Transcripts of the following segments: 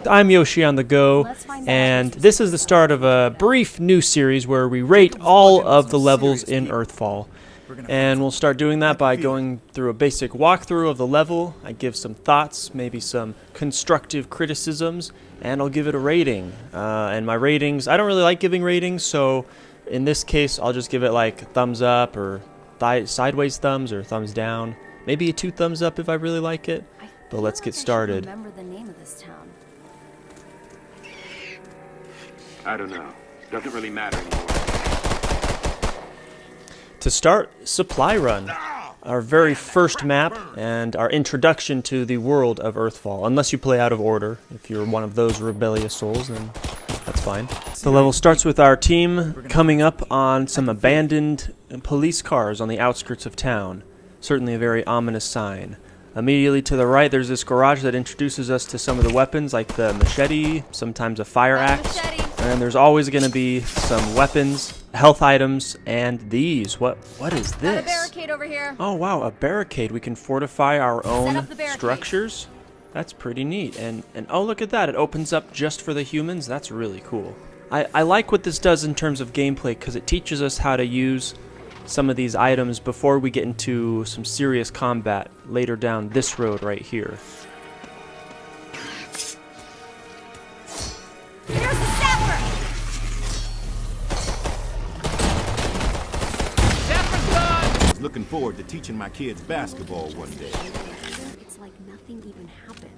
I'm Yoshi on the go, and this is the start of a brief new series where we rate all of the levels in Earthfall. And we'll start doing that by going through a basic walkthrough of the level. I give some thoughts, maybe some constructive criticisms, and I'll give it a rating. And my ratings, I don't really like giving ratings, so in this case I'll just give it like thumbs up or sideways thumbs or thumbs down. Maybe a 2 thumbs up if I really like it. But let's get started. Remember the name of this town. I don't know. Doesn't really matter anymore. To start, Supply Run, our very first map and our introduction to the world of Earthfall. Unless you play out of order. If you're one of those rebellious souls, then that's fine. The level starts with our team coming up on some abandoned police cars on the outskirts of town. Certainly a very ominous sign. Immediately to the right, there's this garage that introduces us to some of the weapons, like the machete, sometimes a fire axe. And there's always going to be some weapons, health items, and these. What is this? Got a barricade over here. Oh wow, a barricade. We can fortify our own structures. That's pretty neat. And oh, look at that. It opens up just for the humans. That's really cool. I like what this does in terms of gameplay because it teaches us how to use some of these items before we get into some serious combat later down this road right here. Here's the sapper! Sapper's gone! Looking forward to teaching my kids basketball one day. It's like nothing even happened.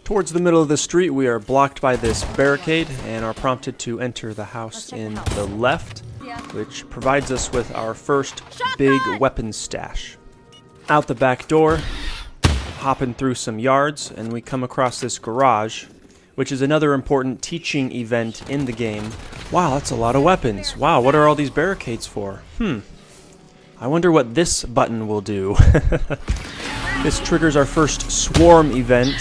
Towards the middle of the street, we are blocked by this barricade and are prompted to enter the house in the left, which provides us with our first big weapons stash. Out the back door, hopping through some yards, and we come across this garage, which is another important teaching event in the game. Wow, that's a lot of weapons. Wow, what are all these barricades for? I wonder what this button will do. This triggers our first swarm event,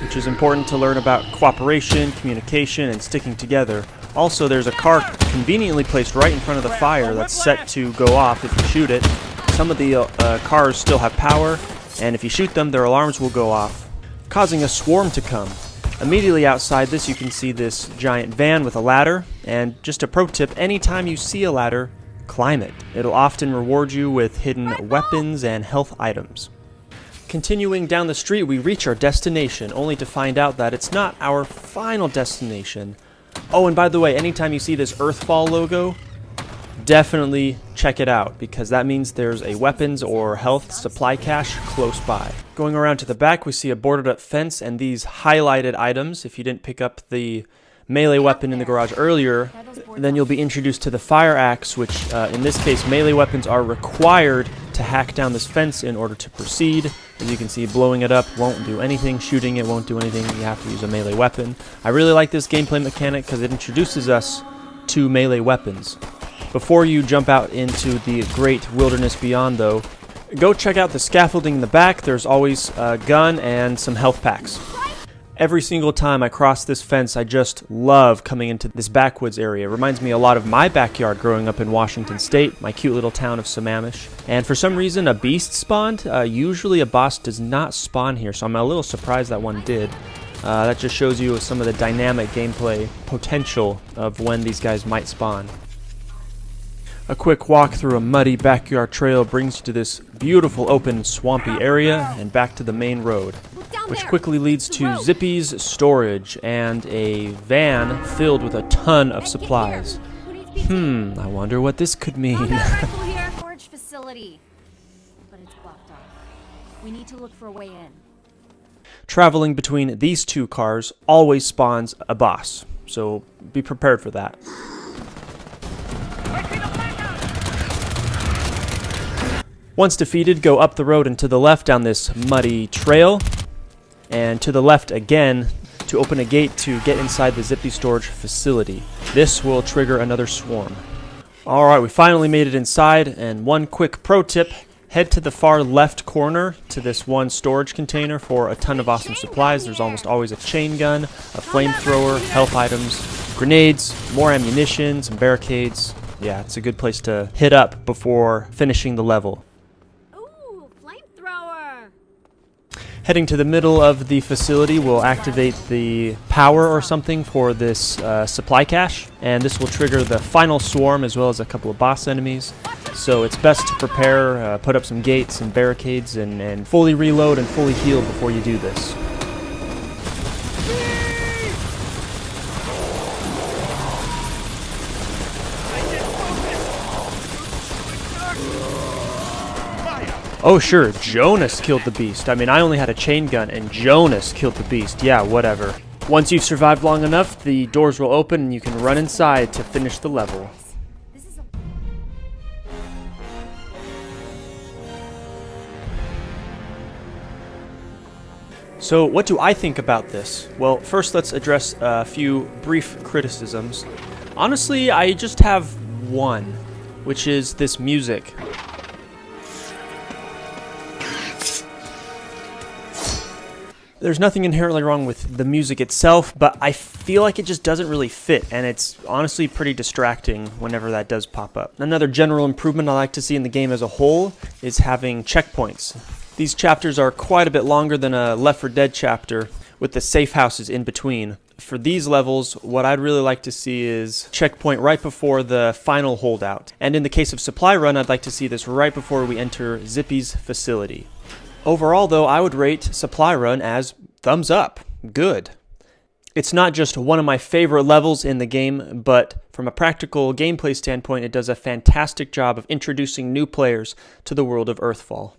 which is important to learn about cooperation, communication, and sticking together. Also, there's a car conveniently placed right in front of the fire that's set to go off if you shoot it. Some of the cars still have power, and if you shoot them, their alarms will go off, causing a swarm to come. Immediately outside this, you can see this giant van with a ladder, and just a pro tip, anytime you see a ladder, climb it. It'll often reward you with hidden weapons and health items. Continuing down the street, we reach our destination, only to find out that it's not our final destination. Oh, and by the way, anytime you see this Earthfall logo, definitely check it out, because that means there's a weapons or health supply cache close by. Going around to the back, we see a boarded up fence and these highlighted items. If you didn't pick up the melee weapon in the garage earlier, then you'll be introduced to the fire axe, which in this case, melee weapons are required to hack down this fence in order to proceed. As you can see, blowing it up won't do anything, shooting it won't do anything, you have to use a melee weapon. I really like this gameplay mechanic because it introduces us to melee weapons. Before you jump out into the great wilderness beyond though, go check out the scaffolding in the back. There's always a gun and some health packs. Every single time I cross this fence, I just love coming into this backwoods area. It reminds me a lot of my backyard growing up in Washington State, my cute little town of Sammamish. And for some reason, a beast spawned. Usually a boss does not spawn here, so I'm a little surprised that one did. That just shows you some of the dynamic gameplay potential of when these guys might spawn. A quick walk through a muddy backyard trail brings you to this beautiful open swampy area and back to the main road, which quickly leads to Zippy's storage and a van filled with a ton of supplies. I wonder what this could mean. Storage facility, but it's blocked off. We need to look for a way in. Traveling between these two cars always spawns a boss, so be prepared for that. Once defeated, go up the road and to the left down this muddy trail, and to the left again to open a gate to get inside the Zippy storage facility. This will trigger another swarm. Alright, we finally made it inside, and one quick pro tip, head to the far left corner to this one storage container for a ton of awesome supplies. There's almost always a chain gun, a flamethrower, health items, grenades, more ammunition, some barricades. Yeah, it's a good place to hit up before finishing the level. Ooh, flamethrower! Heading to the middle of the facility will activate the power or something for this supply cache, and this will trigger the final swarm as well as a couple of boss enemies. So it's best to prepare, put up some gates and barricades, and fully reload and fully heal before you do this. Oh sure, Jonas killed the beast. I mean, I only had a chain gun and Jonas killed the beast. Yeah, whatever. Once you've survived long enough, the doors will open and you can run inside to finish the level. This is a... So what do I think about this? Well, first let's address a few brief criticisms. Honestly, I just have one, which is this music. There's nothing inherently wrong with the music itself, but I feel like it just doesn't really fit, and it's honestly pretty distracting whenever that does pop up. Another general improvement I like to see in the game as a whole is having checkpoints. These chapters are quite a bit longer than a Left 4 Dead chapter, with the safe houses in between. For these levels, what I'd really like to see is checkpoint right before the final holdout. And in the case of Supply Run, I'd like to see this right before we enter Zippy's facility. Overall, though, I would rate Supply Run as thumbs up. Good. It's not just one of my favorite levels in the game, but from a practical gameplay standpoint, it does a fantastic job of introducing new players to the world of Earthfall.